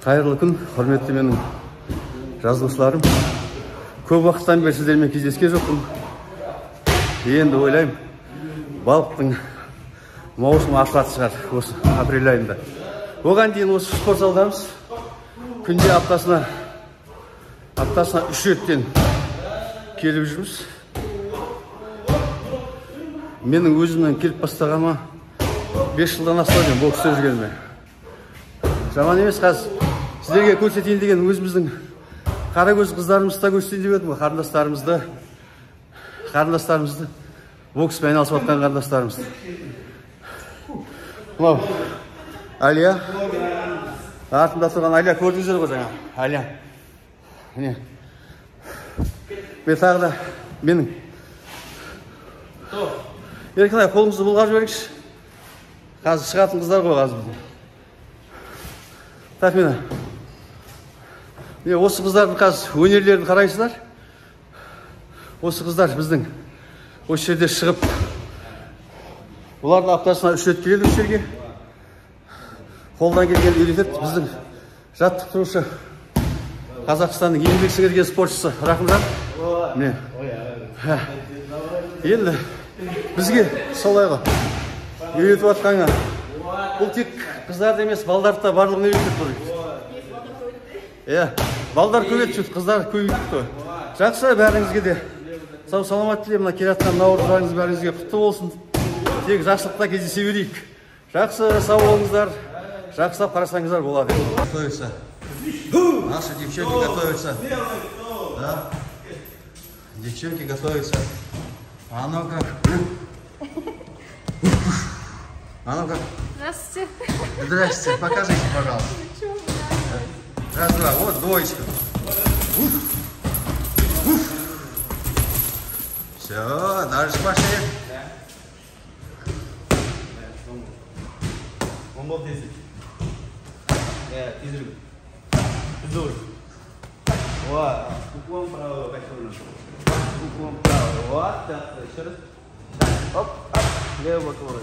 Қайырлы күн, құрметті менің жазушыларым. Көп уақыттан бері сіздермен кездескен жоқпын. Енді ойлаймын, балықтың маусымы ашылатын шығар осы апрель айында. Оған дейін осы спорт залдамыз күнде аптасына 3 реттен келіп жүрміз. Менің өзімнен келіп бастағаныма 5 жылдан асты бокста жүргеніме. Жаман емес, қазір сіздерге көрсетейін деген өзіміздің қара көз қыздарымызды да көрсетейін деп едім ғой, қарындастарымызды, бокспен айналысып жатқан қарындастарымызды. Мынау Әлия, артында тұрған Әлия көрдіңіздер ғой жаңа, Әлия. Міне. Мен тағы да менің Еркелай, қолыңызды бұлғап жіберіңізші. Қазір шығатын қыздар ғой қазір. Так, мені. Осы қыздардың қазір өнерлерін қарайсыздар. Осы қыздар біздің осы жерде шығып, олардың аптасына 3 рет келеді осы жерге. Қолдан келген үйретеді біздің жаттықтырушы Қазақстанның еңбек сіңірген спортшысы Рахымжан. Міне. Енді бізге солайға үйретіп жатқанға. Бұл тек қыздарды емес, балдарды да барлығын үйретіп тұр. Балдар көбейіп жүр, қыздар көбейіп тұр. Жақсы, бәріңізге де сау саламат тілеймін. Келе жатқан наурыз бәріңізге құтты болсын. Тек жақсылықта кездесе берейік. Жақсы, сау болыңыздар. Жақсылап қарасаңыздар болады. Готовится. Наши девчонки готовятся. Да. Девчонки готовятся. А ну-ка. А ну-ка. Здравствуйте. Здравствуйте. Покажите, пожалуйста. Раз, два. Вот двоечка. Все, дальше пошли. Уклон правый, уклон правый. Вот, так, еще раз. Оп, оп, левый боковой.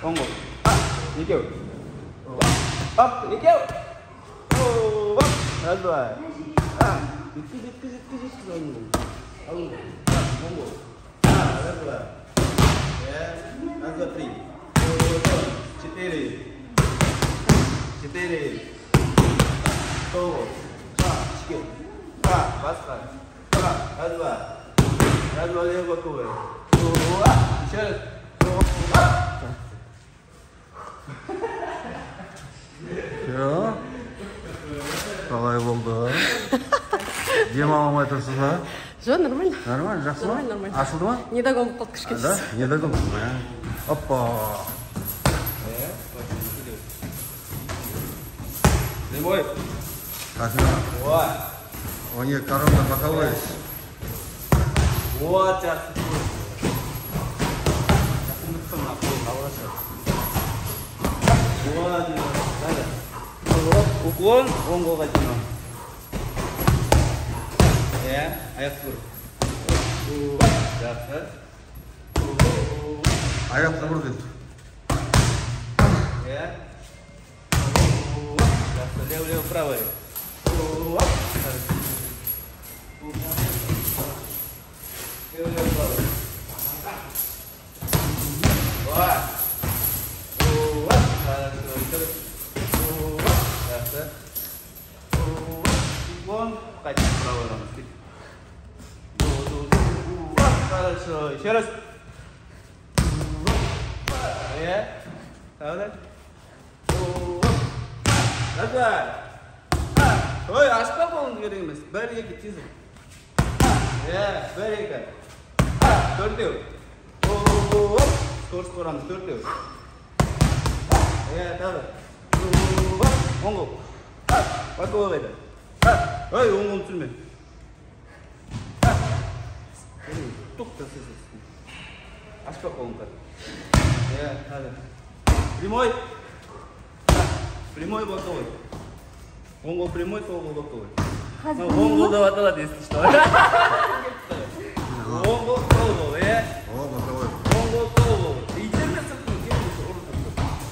Оп, никел. Оп, никел. Оп, раз, два. Житки. Раз, два. Раз, два, три. 4. 4. Раз, два, левый боковой. Еще раз. Все. Қалай болды? Демаламай тұрсыз ба? Жоқ, нормально. Нормально, жақсы ма? Нормально. Ашылды ма? Недогон болып қалды кішкене. Да? Недогон. Опа. Прямой. Вот. У нее коробка боковая. Вот сейчас. Уклон, он голова тяну. Аяқ тұр. Жақсы. Аяқ тұр дейді. Жақсы, лево, правый. Лево, правый. Хорошо, еще раз. Давай. Ой, ашпа болуңыз керек емес. Бір-екі тезір. Бір-екі. Төртеу. Скорость қорамыз, төртеу. Тағы. Оң қол. Боковой қайда. Ой, оң қолын түсірме. Ашпа қолыңдар. Прямой. Прямой боковой. Он был прямой, то был боковой. Он был до аталат, если что. Он был боковой. Он был боковой. Иди на цепку,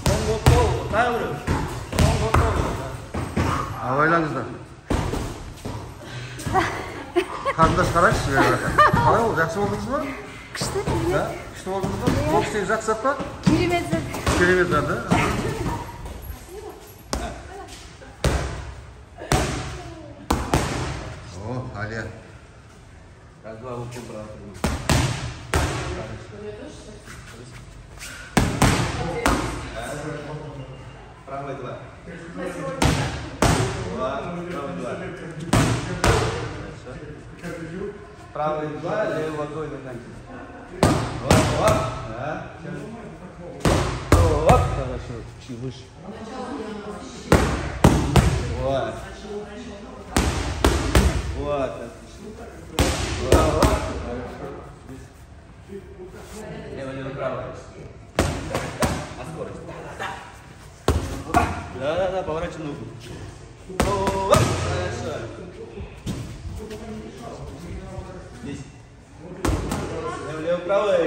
он был боковой. Avaylangızlar. Kardeş qaraysiz bu yerga. Qalay oldu? Yaxshi bo'ldingizmi? Күшті. Ha? Yaxshi bo'ldingizmi? Boksdagi yaxshi zappa? Керемет зат. Керемет заты. О, Алия. Раз, два, лупим, брат. Правый два. Правый два. Правый два, левый ладонь на канте. Оп. Да. Оп. Хорошо. Чуть выше. Вот. Вот. Отлично. Вот. Лево, право. А скорость? Да, поворачивай ногу. Хорошо. Здесь. Лево, правый.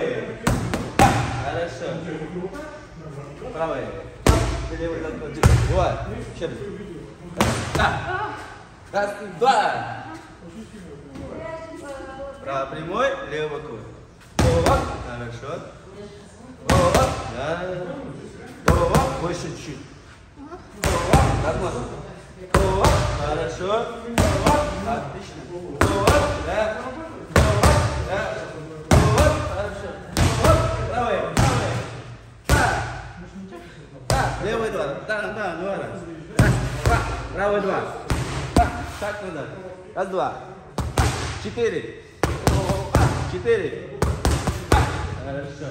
Хорошо. Правый. Левый ладонь. Вот. Еще раз. Раз, два. Право прямой, левый боковой. Оп. Хорошо. Оп. Да. Оп. Больше чуть. Как можно? Хорошо. Отлично. Да. Да. Хорошо. Правый. Левый два. Да, два раз. Правый два. Так надо. Раз, два. 4. 4. Хорошо.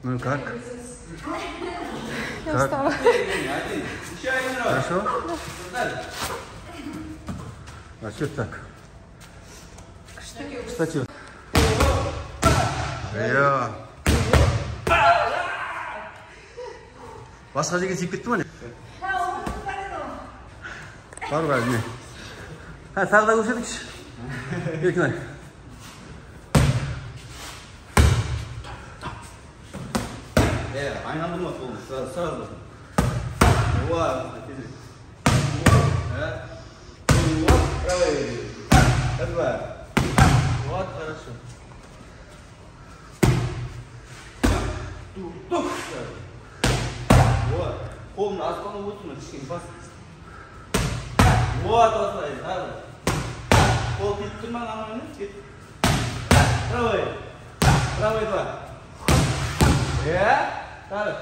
Ну и как? Я устала. Еще один раз. Хорошо? А что так? Кстати. Басқа жерге тиіп кетті ма не? Бар ғой не? Тағы да көрсетіңізші. Еркінай. Айналдырма қолын, сразу. Вот, тезірек. Вот, правый. Раз, два. Вот, хорошо. Тук. Вот. Қолын аспанға отырма, кішкене бас. Вот, осылай, сразу. Қол кетіп тұрма, нормально, кет. Правый. Правый два. Так.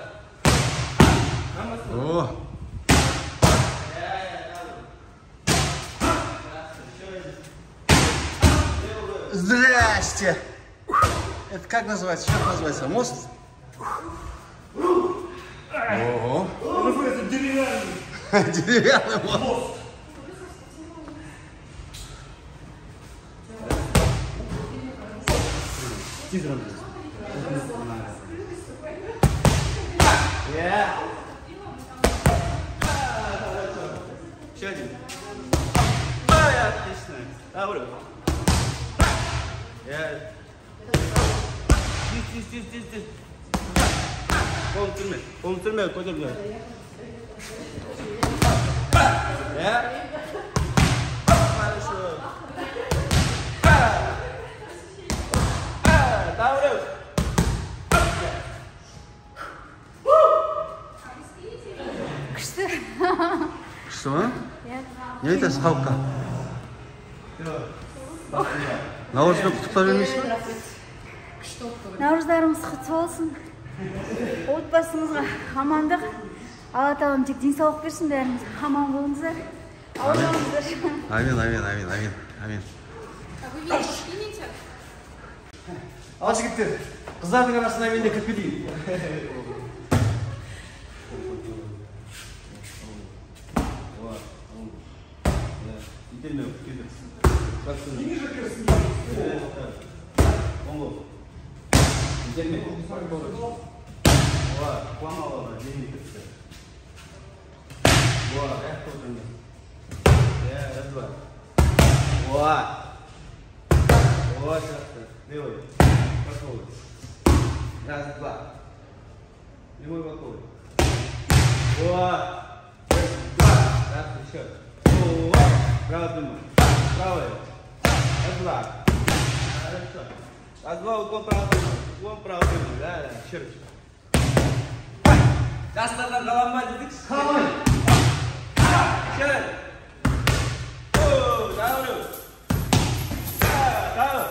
О! Здрасте! Это как называется? Что это называется? Мост? Ого! Это деревянный. Деревянный мост. Тизером. Еще один. Ой, отлично. Добро. Здесь. Полный турме, көтерме. Хорошо. Добро. Күшті. Что? Не айтасыз халыққа? Наурызбен құттықтап жүрмейсіз бе? Наурыздарыңыз құтты болсын. Отбасыңызға амандық. Алла тағалам тек денсаулық берсін, бәріңіз аман болыңыздар. Аулаңыздар. Амин. Ал жігіттер, қыздардың арасына мен де кіріп кетейін. Итермеу, кедір. Оңғыл. Итермеу. Қуамалы, жеңді кіріпті. Раз, два. Левый. Боковой. Раз, два. Левой боковой. Вот. Раз, еще. Вот. Право прямой. Правый. Раз-два. Хорошо. Раз-два, уклон право прямой. Уклон право прямой. Да, да. Еще раз. Жастардан қаланба дедік. Қаламай. Еще раз. О, тағы біреу. Тағы.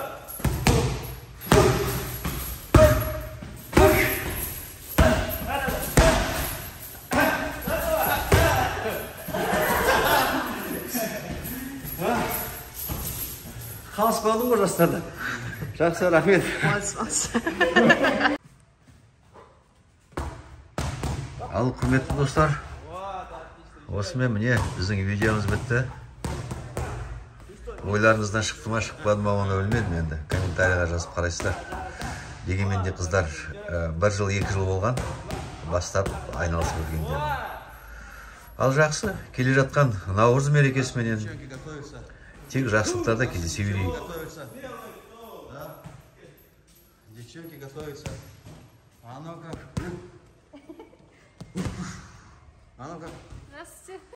Қалыс қалдым ғой жастарда. Жақсы, рахмет. Ал, құрметті достар, осымен міне біздің видеомыз бітті. Ойларыңыздан шықты ма, шықпады ма, оны білмедім енді. Комментарийға жазып қарайсыздар. Дегенмен де қыздар 1 жыл, 2 жыл болған, бастап айналысып жүргенде. Ал жақсы, келе жатқан Наурыз мерекесіменен тек жақсылықтарда кездесе берейік. Девчонки готовятся. А ну-ка. А ну-ка. Здравствуйте.